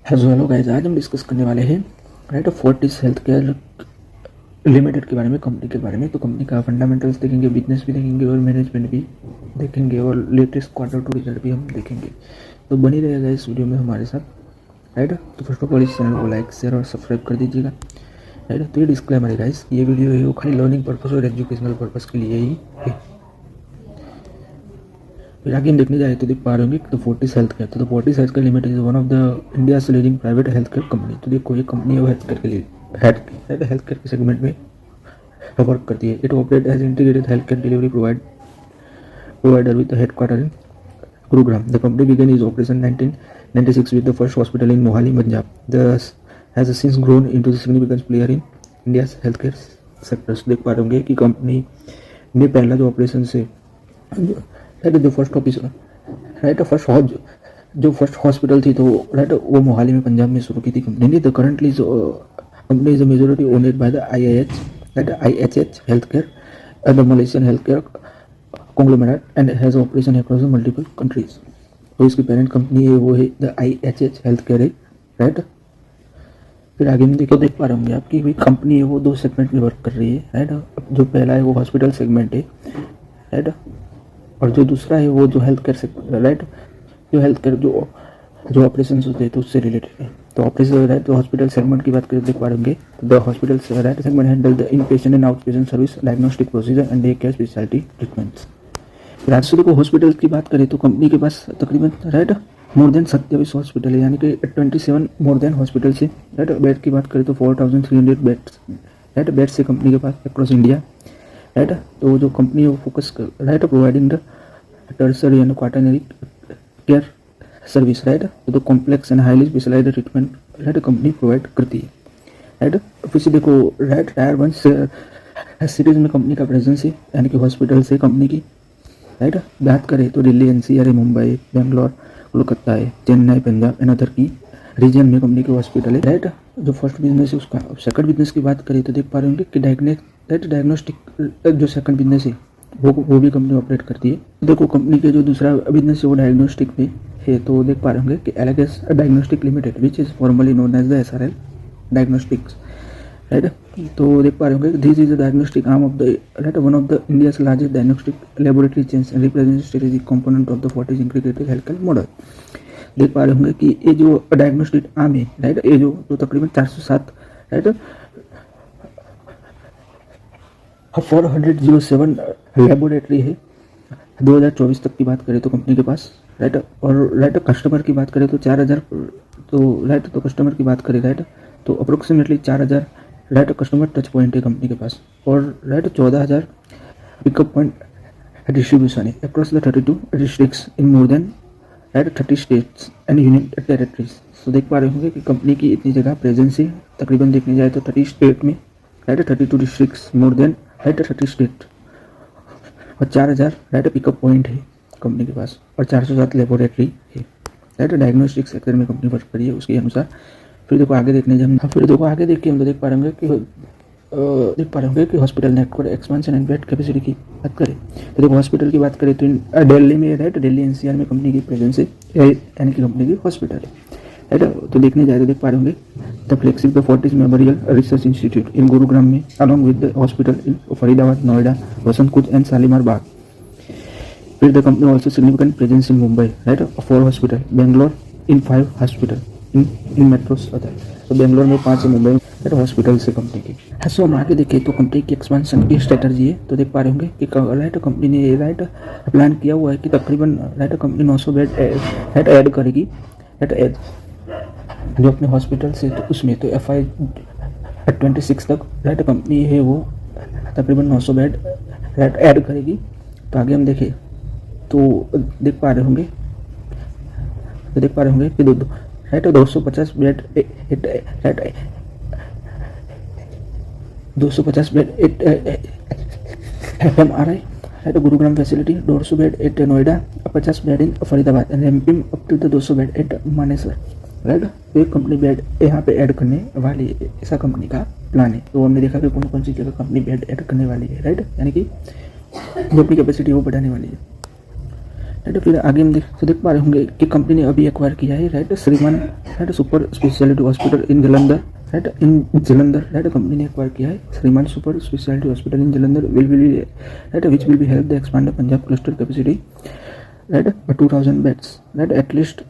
Hello guys, आज हम discuss करने वाले हैं right Fortis health care limited के बारे में, कंपनी के बारे में। तो कंपनी का फंडामेंटल्स देखेंगे, बिजनेस भी देखेंगे और मैनेजमेंट भी देखेंगे और लेटेस्ट क्वार्टर टू रिजल्ट भी हम देखेंगे। तो बनी रहेगा इस वीडियो में हमारे साथ राइट। तो फर्स्ट ऑफ ऑल इस चैनल को लाइक शेयर और सब्सक्राइब कर दीजिएगा राइट। तो ये डिस्क्लेमर है गाइस, ये वीडियो है वो खाली लर्निंग पर्पस और एजुकेशनल पर्पस के लिए ही है। फिर आगे हम देखने जाए तो देख पा रहे होंगे तो फोर्टिस हेल्थ केयर। तो Fortis health care limited is one of the India leading private health care company. तो देखो ये कंपनी है हेल्थ केयर के लिए हेल्थ केयर के सेगमेंट में वर्क करती है। It operate as integrated health care delivery provider with headquarter in Gurugram. The company began its operation 1996 with the first hospital in Mohali, Punjab. Thus has since grown into the significant player in India's healthcare sectors. देख पा रहे होंगे कि company ने पहला जो operation से जो फर्स्ट ऑफिस राइट जो फर्स्ट हॉस्पिटल थी तो राइट वो मोहाली में पंजाब में शुरू की थी कंपनी ने। The currently company is majority owned by the IHH health care the Malaysian health care conglomerate and has operation across multiple countries. तो इसकी पेरेंट कंपनी है वो है द IHH हेल्थ केयर है राइट। फिर आगे में देखो देख पा रहे होंगे आपकी कोई कंपनी है वो दो सेगमेंट में वर्क कर रही है राइट। जो पहला है वो हॉस्पिटल सेगमेंट है राइट, और जो दूसरा है वो जो हेल्थ केयर सेगमेंट राइट। जो हेल्थ केयर जो ऑपरेशन होते हैं तो उससे रिलेटेड है। तो ऑपरेशन राइट, तो हॉस्पिटल सेगमेंट की बात करें देख पा रहे होंगे तो the hospital right segment handle the in patient and out patient service, diagnostic procedure and day care speciality treatments. Rajasthan को हॉस्पिटल की बात करें तो कंपनी के पास तकरीबन राइट मोर देन 27 हॉस्पिटल है, यानी कि 27 मोर देन हॉस्पिटल से राइट। बेड की बात करें तो 4300 बेड्स राइट बेड से कंपनी के पास अक्रॉस इंडिया राइट। तो जो कंपनी है वो focus right providing the tertiary and quaternary care service right. तो complex and highly specialised treatment right company provide करती है राइट। फिर से देखो राइट टायर 1 सीरीज में कंपनी का प्रेजेंस है, यानी कि हॉस्पिटल से कंपनी की राइट। बात करें तो दिल्ली NCR है, मुंबई, बेंगलोर, कोलकाता है, चेन्नई, पंजाब एंड अदर की रीजन में कंपनी के हॉस्पिटल है राइट। जो फर्स्ट बिजनेस है उसका सेकंड बिजनेस की बात करें तो देख पा रहे होंगे कि डायग्नोस्टिक जो सेकंड बिजनेस है वो भी कंपनी ऑपरेट करती है। देखो कंपनी के जो दूसरा बिजनेस है वो डायग्नोस्टिक में है। तो देख पा रहे होंगे कि एलेगस diagnostic limited which is formerly known as the SRL diagnostics right. तो देख पा रहे होंगे this is the diagnostic arm of the right one of the India's largest diagnostic laboratory chains and represent strategic component of the Fortis integrated health care model. देख पा रहे होंगे कि ये जो डायग्नोस्टिक आर्म है राइट, ये जो तकरीबन 407 राइट 407 लेबोरेटरी है 2024 तक की बात करें तो कंपनी के पास राइट। और राइट कस्टमर की बात करें तो 4000 तो राइट तो कस्टमर की बात करें राइट तो approximately 4000 right customer touch point है कंपनी के पास, और राइट 14000 पिकअप पॉइंट डिस्ट्रीब्यूशन है across the 32 districts in more than right 30 states and union territories. तो देख पा रहे होंगे कि कंपनी की इतनी जगह प्रेजेंस है, तकरीबन देखने जाए तो 30 स्टेट में right 32 districts more than right 30 state, और 4000 राइट पिकअप पॉइंट है कंपनी के पास, और 407 लेबोरेटरी है राइट। डायग्नोस्टिक सेक्टर में कंपनी वर्क करी है उसके अनुसार। फिर देखो आगे देखने जब फिर देखो आगे देखिए हम तो देख पा रहे होंगे कि hospital network expansion and bed capacity की बात करें तो देखो हॉस्पिटल की बात करें तो दिल्ली में राइट दिल्ली NCR में कंपनी की प्रेजेंस है, यानी कि कंपनी की हॉस्पिटल है राइट। तो देखने जाए तो देख पा रहे होंगे the flagship the Fortis memorial research institute in Gurugram में along with the hospital in Faridabad, Noida, Roshan Kunj and Shalimar Bagh. फिर the company also significant presence in Mumbai right 4 hospital, Bangalore in 5 hospital in metros other. तो बेंगलोर में 5 है, मुंबई में हॉस्पिटल से कंपनी की। सो हम आगे देखें तो कंपनी की एक्सपेंशन की स्ट्रेटजी है। तो देख पा रहे होंगे कि राइट कंपनी ने राइट प्लान किया हुआ है कि तकरीबन right company 900 bed right add करेगी राइट जो अपने हॉस्पिटल से तो उसमें तो FY 26 तक राइट कंपनी है वो तकरीबन 900 बेड राइट ऐड करेगी। तो आगे हम देखें तो देख पा रहे होंगे कि right 250 bed right 250 bed FMRI right Gurugram facility, 150 bed at Noida, 50 bed in Faridabad and ramping up to the 200 bed at Manesar right. तो एक कंपनी बेड यहाँ पे ऐड करने वाली है, ऐसा कंपनी का प्लान है। तो हमने देखा कि कौन कौन सी जगह कंपनी बेड ऐड करने वाली है राइट, यानी कि जो अपनी कैपेसिटी वो बढ़ाने वाली है राइट। फिर आगे हम देख पा रहे होंगे कि कंपनी ने अभी एक्वायर किया है राइट श्रीमान right super speciality hospital in Jalandhar right in Jalandhar right. Company ने एक्वायर किया है श्रीमान super speciality hospital in Jalandhar will be right which will be help the expand Punjab cluster capacity right 2000 beds right at least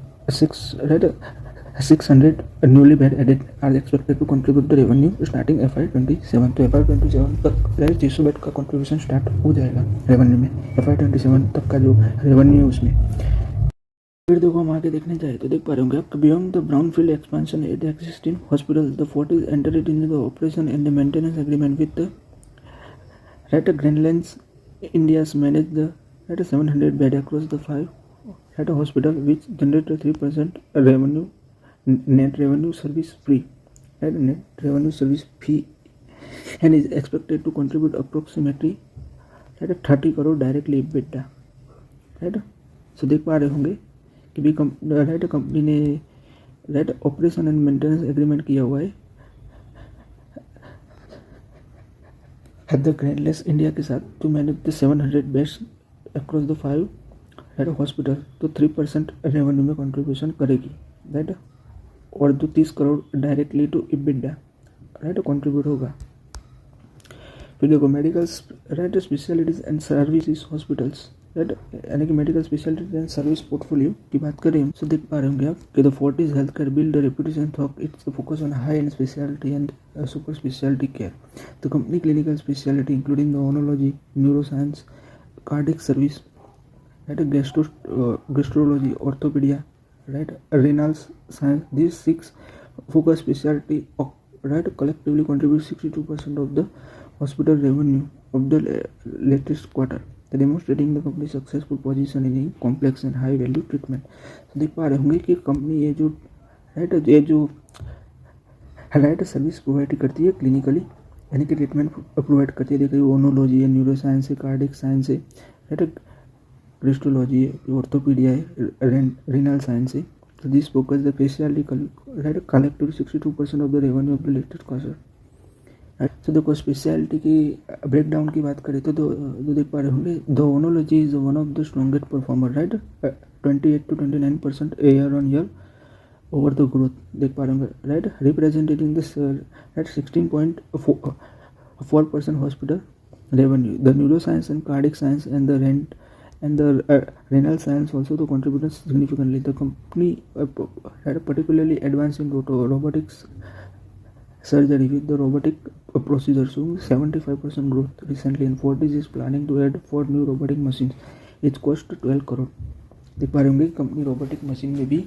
600 newly bed added are expected to contribute the revenue starting FY27। तो FY27 तक right 600 bed का contribution start हो जाएगा revenue में। FY27 तक का जो revenue है उसमें। फिर देखो हम आगे देखने जाए तो देख पा रहे होंगे आप beyond the brownfield expansion at the existing hospital the Fortis entered in the operation and the maintenance agreement with the right Greenlands India's manage the right 700 bed across the 5 right hospital which generate 3% revenue net revenue service fee right net revenue service fee and is expected to contribute approximately right 30 crore directly EBITDA right। सो देख पा रहे होंगे कि भी right company ने right operation and maintenance agreement किया हुआ है एट द ग्रैंडलेस इंडिया के साथ to manage the 700 beds across the 5 right hospital. तो 3% रेवेन्यू में कंट्रीब्यूशन करेगी राइट और जो 30 crore directly to EBITDA right contribute होगा। फिर देखो medical right specialities and services hospitals right यानी कि medical specialities and service portfolio की बात करें हम तो देख पा रहे होंगे आप कि the Fortis health care build the reputation of its focus on high end speciality and super speciality care. The company clinical speciality including the oncology neuroscience cardiac service right gastrology orthopaedia right renal science these 6 focus specialty right collectively contribute 62% of the hospital revenue of the latest quarter demonstrating the company's successful position in complex and high value treatment। तो देख पा रहे होंगे कि company ये जो right service provide करती है क्लिनिकली यानी कि ट्रीटमेंट प्रोवाइड करती है। देखिए ओनोलॉजी है न्यूरोसाइंस है कार्डिक साइंस है राइट क्रिस्टोलॉजी है ऑर्थोपीडिया है renal साइंस है। तो this focus the speciality right collective 62% of the revenue of the latest quarter right. तो देखो स्पेशलिटी की ब्रेकडाउन की बात करें तो देख पा रहे होंगे the oenology is one of the strongest performer right 28 to 29% year on year over the growth देख पा रहे होंगे right representing this right 16.4% hospital revenue। The neuroscience and cardiac science and the renal science also to contribute significantly। The company had particularly advanced in robotics surgery with the robotic procedure showing 75% growth recently and Fortis is planning to add 4 new robotic machines। Its cost 12 crore देख पा रहे होंगे company robotic machine में भी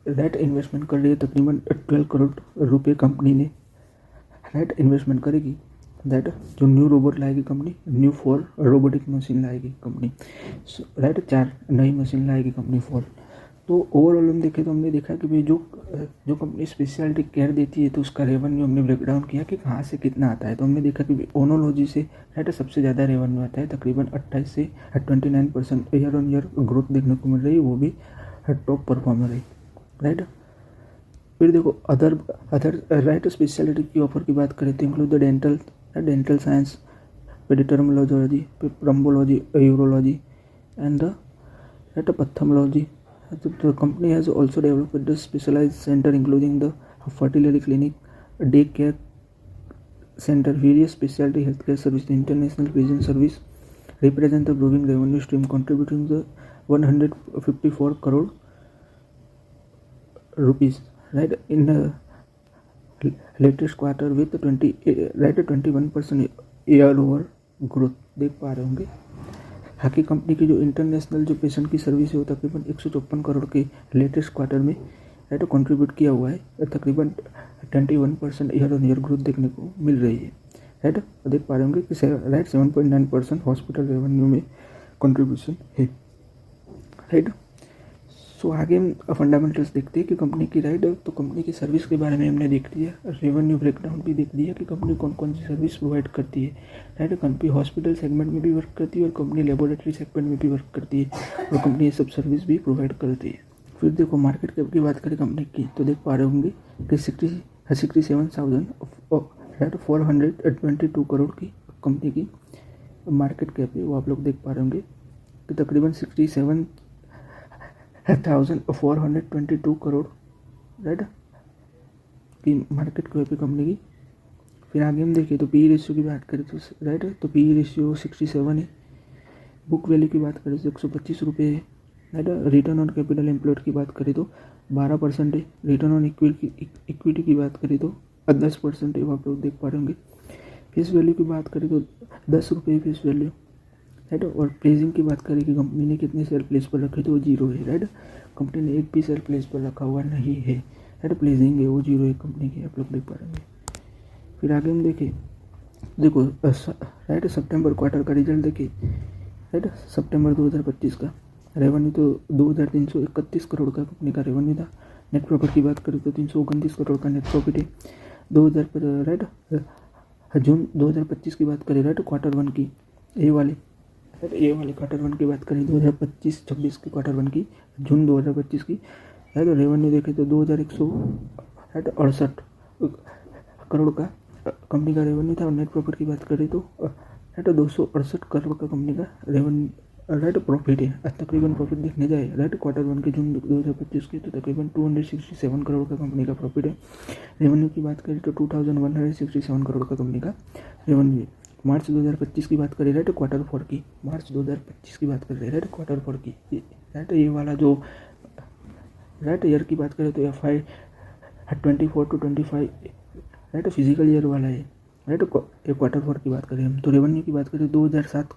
right investment कर रही है। तकरीबन 12 करोड़ रुपए कंपनी ने राइट इन्वेस्टमेंट करेगी दैट जो न्यू रोबोट लाएगी कंपनी न्यू 4 रोबोटिक मशीन लाएगी कंपनी राइट 4 नई मशीन लाएगी कंपनी 4। तो ओवरऑल हम देखें तो हमने देखा कि भाई जो कंपनी स्पेशलिटी केयर देती है तो उसका रेवेन्यू हमने ब्रेकडाउन किया कि कहाँ से कितना आता है। तो हमने देखा कि ओनोलॉजी से राइट सबसे ज़्यादा रेवेन्यू आता है तकरीबन 28 से 29% ईयर ऑन ईयर ग्रोथ देखने को मिल रही है वो भी टॉप परफॉर्मर है राइट। फिर देखो अदर राइट स्पेशलिटी की ऑफर की बात करें तो include the dental science paedodermatology pulmonology urology and the pathology. The company has also developed the specialized center including the fertility clinic, day care center, various specialty healthcare service, the international vision service represent the growing revenue stream contributing the 154 crore rupees right in the latest quarter with 21% year over growth देख पा रहे होंगे। Hockey company की जो international जो patient की service है वो तकरीबन 154 करोड़ के लेटेस्ट क्वार्टर में राइट कंट्रीब्यूट किया हुआ है। तकरीबन 21% ईयर ऑन ईयर ग्रोथ देखने को मिल रही है राइट। देख पा रहे होंगे कि राइट 7.9% हॉस्पिटल रेवेन्यू में कंट्रीब्यूशन है राइट। सो आगे हम फंडामेंटल्स देखते हैं कि कंपनी की राइट। तो कंपनी की सर्विस के बारे में हमने देख लिया, रेवेन्यू ब्रेकडाउन भी देख लिया कि कंपनी कौन कौन सी सर्विस प्रोवाइड करती है राइट। कंपनी हॉस्पिटल सेगमेंट में भी वर्क करती है और कंपनी लेबोरेटरी सेगमेंट में भी वर्क करती है और कंपनी ये सब सर्विस भी प्रोवाइड करती है। फिर देखो मार्केट कैप की बात करें कंपनी की तो देख पा रहे होंगे कि 67,422 करोड़ की कंपनी की मार्केट कैप है वो आप लोग देख पा रहे होंगे कि तकरीबन 67,422 करोड़ राइट की मार्केट कैप कंपनी की। फिर आगे हम देखें तो पी रेशियो की बात करें तो राइट, तो पी रेशियो 67 है। बुक वैल्यू की बात करें तो 125 रुपये है right. Return on capital employed की बात करें तो 12% है। रिटर्न ऑन इक्विटी की बात करें तो 10% है, वो आप लोग देख पा रहे होंगे। फेस वैल्यू की बात करें तो 10 रुपये फेस वैल्यू राइट। और प्लेसिंग की बात करें कि कंपनी ने कितने शेयर प्लेस पर रखे तो वो 0 है राइट। कंपनी ने एक भी शेयर प्लेस पर रखा हुआ नहीं है राइट। प्लेसिंग है वो 0 है कंपनी की, आप लोग देख पा रहे होंगे। फिर आगे हम देखें, देखो राइट सितंबर क्वार्टर का रिजल्ट देखिए राइट। सितंबर 2025 का रेवेन्यू तो 2331 करोड़ का कंपनी का रेवेन्यू था। नेट प्रॉफिट की बात करें तो 329 करोड़ का नेट प्रॉफिट है। 2000 पर राइट जून 2025 की बात करें राइट, क्वार्टर वन की ए वाली क्वार्टर वन की बात करें 2025-26 की क्वार्टर वन की, जून 2025 की राइट। रेवेन्यू देखें तो 2168 करोड़ का कंपनी का रेवेन्यू था। और नेट प्रॉफिट की बात करें तो राइट 268 करोड़ का कंपनी का रेवेन्यू राइट प्रॉफिट है। तकरीबन प्रॉफिट देखने जाए राइट क्वार्टर वन के जून 2025 की तो तकरीबन 267 करोड़ का कंपनी का प्रॉफिट है। रेवेन्यू की बात करें तो 2167 करोड़ का कंपनी का रेवेन्यू है। मार्च 2025 की बात करें राइट क्वार्टर फोर की, मार्च 2025 की बात कर रहे हैं राइट क्वार्टर फोर की राइट। ये वाला जो राइट ईयर की बात करें तो FY 24 to 25 right physical year वाला है राइट। क्वार्टर फोर की बात करें हम तो रेवेन्यू की बात करें 2007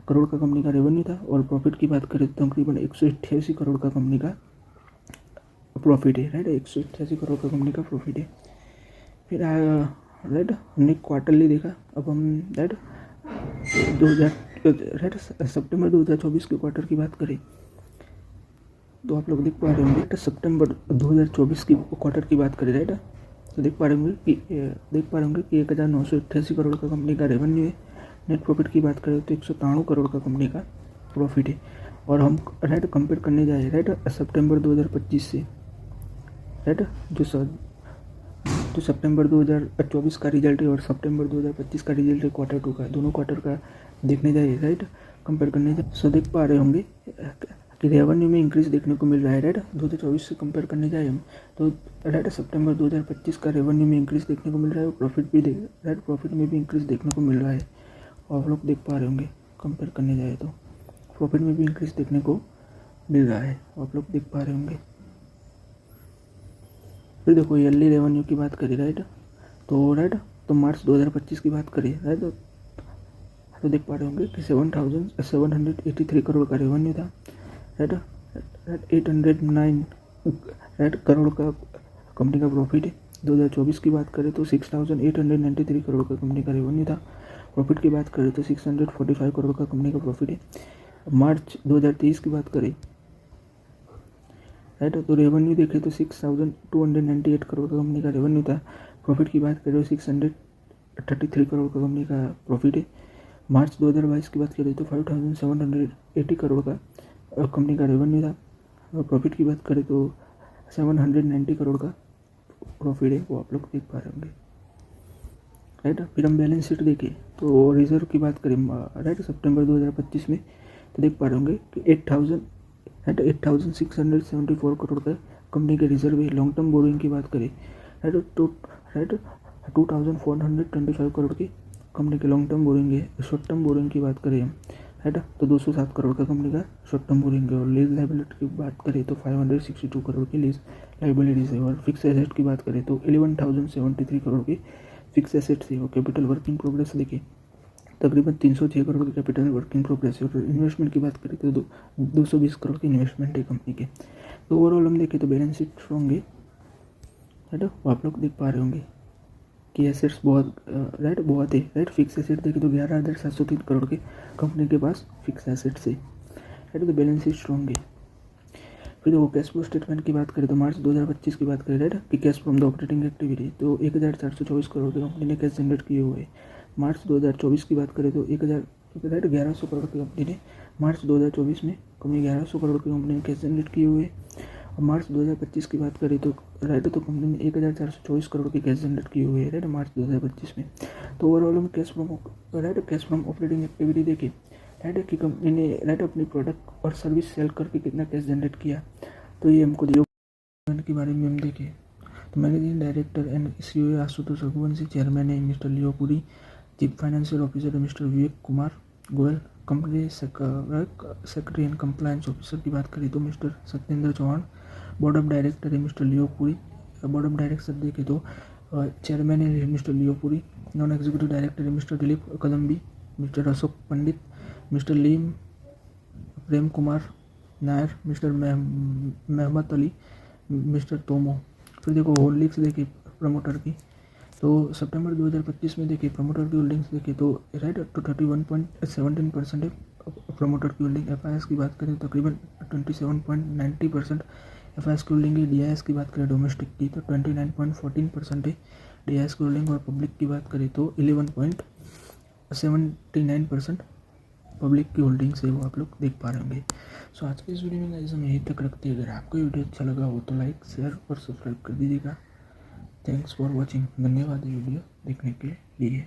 करोड़ का कंपनी का रेवेन्यू था। और प्रॉफिट की बात करें तो तकरीबन 188 करोड़ का कंपनी का प्रॉफिट है राइट। 188 करोड़ का कंपनी का प्रॉफिट है। फिर राइट हमने क्वार्टरली देखा, अब हम राइट 2000 राइट सितंबर 2024 के क्वार्टर की बात करें तो आप लोग देख पा रहे होंगे राइट। सितंबर 2024 की क्वार्टर की बात करें राइट, तो देख पा रहे होंगे कि 1988 करोड़ का कंपनी का रेवेन्यू है। नेट प्रॉफिट की बात करें तो 193 करोड़ का कंपनी का प्रॉफिट है। और हम राइट कंपेयर करने जाए राइट सितंबर 2025 से राइट, जो सितंबर 2024 का रिजल्ट है और सितंबर 2025 का रिजल्ट है क्वार्टर टू का, दोनों क्वार्टर का देखने जाए राइट कंपेयर करने जाए। सो देख पा रहे होंगे कि रेवेन्यू में इंक्रीज देखने को मिल रहा है राइट। 2024 से कंपेयर करने जाए हम तो राइट सितंबर 2025 का रेवेन्यू में इंक्रीज देखने को मिल रहा है और प्रॉफिट भी राइट प्रॉफिट में भी इंक्रीज देखने को मिल रहा है। और आप लोग देख पा रहे होंगे कंपेयर करने जाए तो प्रॉफिट में भी इंक्रीज देखने को मिल रहा है, आप लोग देख पा रहे होंगे। फिर देखो ईयरली रेवेन्यू की बात करें राइट, तो राइट तो मार्च 2025 की बात करें राइट तो देख पा रहे होंगे कि 7,783 करोड़ का रेवेन्यू था राइट। 809 राइट करोड़ का कंपनी का प्रॉफिट है। 2024 की बात करें तो 6,893 करोड़ का कंपनी का रेवेन्यू था। प्रॉफिट की बात करें तो 645 करोड़ का कंपनी का प्रॉफिट है। मार्च 2023 की बात करें राइट, तो रेवेन्यू देखें तो 6,298 करोड़ का कंपनी का रेवेन्यू था। प्रॉफिट की बात करें तो 633 करोड़ का कंपनी का प्रॉफिट है। मार्च 2022 की बात करें तो 5,780 करोड़ का कंपनी का रेवेन्यू था। और प्रॉफिट की बात करें तो 790 करोड़ का प्रॉफिट है, वो आप लोग देख पा रहे होंगे राइट। फिर हम बैलेंस शीट देखें तो रिजर्व की बात करें राइट सितंबर 2025 में तो देख पा रहे होंगे कि 8,674 करोड़ का कंपनी के रिजर्व है। लॉन्ग टर्म बोरोइंग की बात करें राइट तो राइट 2,425 करोड़ की कंपनी के लॉन्ग टर्म बोरोइंग है। शॉर्ट टर्म बोरोइंग की बात करें हम राइट तो 207 करोड़ का कंपनी का शॉर्ट टर्म बोरोइंग है। और लीज लाइबिलिटी की बात करें तो 562 करोड़ की लीज लाइबिलिटीज है। और फिक्स एसेट की बात करें तो 11,073 करोड़ की फिक्स एसेट्स है। और कैपिटल वर्किंग प्रोग्रेस देखिए तकरीबन 306 करोड़ की कैपिटल वर्किंग प्रोग्रेस है। और इन्वेस्टमेंट की बात करें तो 220 करोड़ की इन्वेस्टमेंट है कंपनी के। तो ओवरऑल हम देखें तो बैलेंस शीट स्ट्रॉन्ग है राइट, वो आप लोग देख पा रहे होंगे कि एसेट्स बहुत राइट बहुत है राइट। फिक्स एसेट देखें तो 11,703 करोड़ के कंपनी के पास फिक्स एसेट्स है राइट, तो बैलेंस शीट स्ट्रॉन्ग है। फिर देखो कैश फ्लो स्टेटमेंट की बात करें तो मार्च 2025 की बात करें राइट कि cash from the operating activity तो 1,424 करोड़ की कंपनी ने कैश जनरेट किए हुए है। मार्च 2024 की बात करें तो 1100 करोड़ की कंपनी ने मार्च 2024 में कंपनी 1100 करोड़ की कंपनी ने कैश जनरेट किए हुए। और मार्च 2025 की बात करें तो राइट तो कंपनी ने 1,424 करोड़ की कैश जनरेट किए हुए है राइट मार्च 2025 में। तो ओवरऑल हम कैश फ्रॉम ऑपरेटिंग एक्टिविटी देखें राइट कि कंपनी ने राइट अपनी प्रोडक्ट और सर्विस सेल करके कितना कैश जनरेट किया। तो ये हमको लियो के बारे में हम देखें तो managing director and CEO Ashutosh Raghuvanshi, chairman है Mr Leo Puri, chief financial officer है Mr Vivek Kumar Goyal, company secretary and compliance officer की बात करें तो Mr Satyendra Chauhan, board of director है Mr Leo Puri, board of director देखें तो चेयरमैन है Mr Leo Puri, non executive director है Mr Dilip Kadambi, Mr Ashok Pandit, Mr लीम Prem Kumar Nair, Mr Mehmet Ali, mister Tomo. फिर देखो होल्डिंग्स देखिए प्रमोटर की, तो सितंबर 2025 में देखिए प्रमोटर की होल्डिंग्स देखिए तो राइट तो 31.17% है प्रमोटर की होल्डिंग। एफआईएस की बात करें तो तकरीबन 27.90% एफआईएस की होल्डिंग है। डीआईएस की बात करें डोमेस्टिक की तो 29.14% है डीआईएस की होल्डिंग, और पब्लिक की बात करें तो 11.79% पब्लिक की होल्डिंग से वो आप लोग देख पा रहे होंगे। सो आज के इस वीडियो में गाइस हम यहीं तक रखते हैं। अगर आपको ये वीडियो अच्छा लगा हो तो लाइक शेयर और सब्सक्राइब कर दीजिएगा। Thanks for watching. धन्यवाद ये वीडियो देखने के लिए।